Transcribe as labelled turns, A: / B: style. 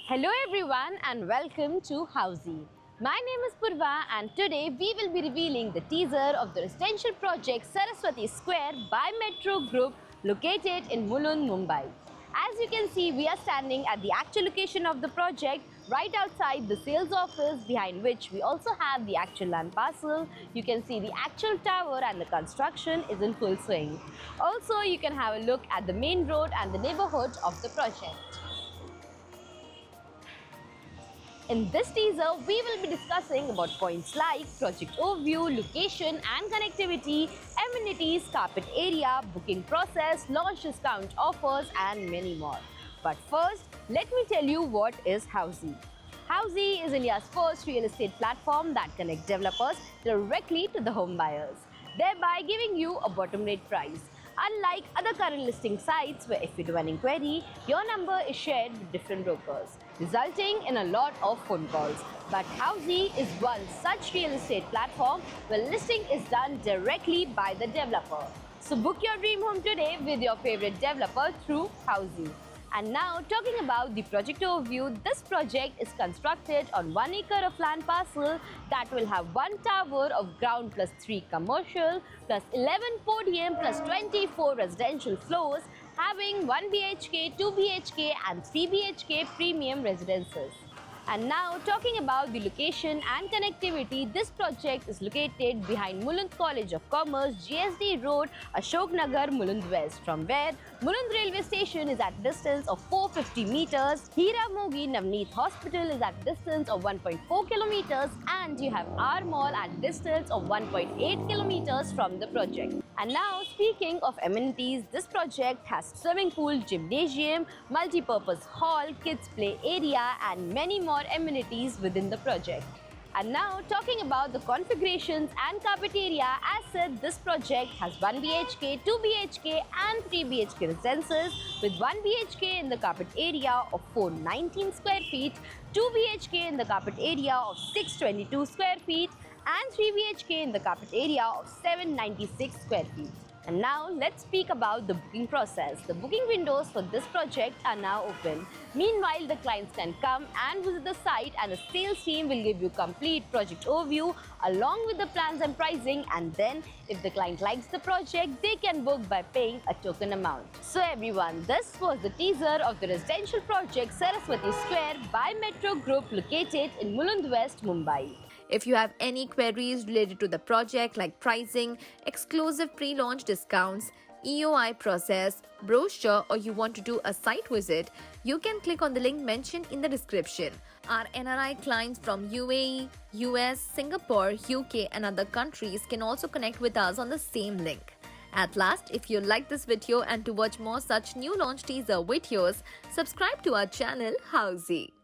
A: Hello everyone and welcome to Housey. My name is Purva and today we will be revealing the teaser of the residential project Saraswati Square by Metro Group located in Mulund, Mumbai. As you can see, we are standing at the actual location of the project right outside the sales office, behind which we also have the actual land parcel. You can see the actual tower and the construction is in full swing. Also, you can have a look at the main road and the neighborhood of the project. In this teaser, we will be discussing about points like project overview, location and connectivity, amenities, carpet area, booking process, launch discount offers and many more. But first, let me tell you what is Housey. Housey is India's first real estate platform that connects developers directly to the home buyers, thereby giving you a bottom rate price. Unlike other current listing sites where if you do an inquiry, your number is shared with different brokers, resulting in a lot of phone calls. But Housey is one such real estate platform where listing is done directly by the developer. So book your dream home today with your favorite developer through Housey. And now, talking about the project overview, this project is constructed on 1 acre of land parcel that will have 1 tower of ground plus 3 commercial plus 11 podium plus 24 residential floors, having 1 BHK, 2 BHK and 3 BHK premium residences. And now, talking about the location and connectivity, this project is located behind Mulund College of Commerce, GSD Road, Ashok Nagar, Mulund West, from where Mulund Railway Station is at distance of 450 meters, Hira Mogi Navneet Hospital is at distance of 1.4 kilometers, and you have our mall at distance of 1.8 kilometers from the project. And now, speaking of amenities, this project has swimming pool, gymnasium, multi-purpose hall, kids play area and many more amenities within the project. And now, talking about the configurations and carpet area, as said, this project has 1 BHK, 2 BHK and 3 BHK residences with 1 BHK in the carpet area of 419 square feet, 2 BHK in the carpet area of 622 square feet and 3 BHK in the carpet area of 796 square feet. And now let's speak about the booking process. The booking windows for this project are now open. Meanwhile, the clients can come and visit the site and the sales team will give you complete project overview along with the plans and pricing, and then if the client likes the project, they can book by paying a token amount. So everyone, this was the teaser of the residential project Saraswati Square by Metro Group located in Mulund West, Mumbai.
B: If you have any queries related to the project like pricing, exclusive pre-launch discounts, EOI process, brochure, or you want to do a site visit, you can click on the link mentioned in the description. Our NRI clients from UAE, US, Singapore, UK and other countries can also connect with us on the same link. At last, if you like this video and to watch more such new launch teaser videos, subscribe to our channel Housey.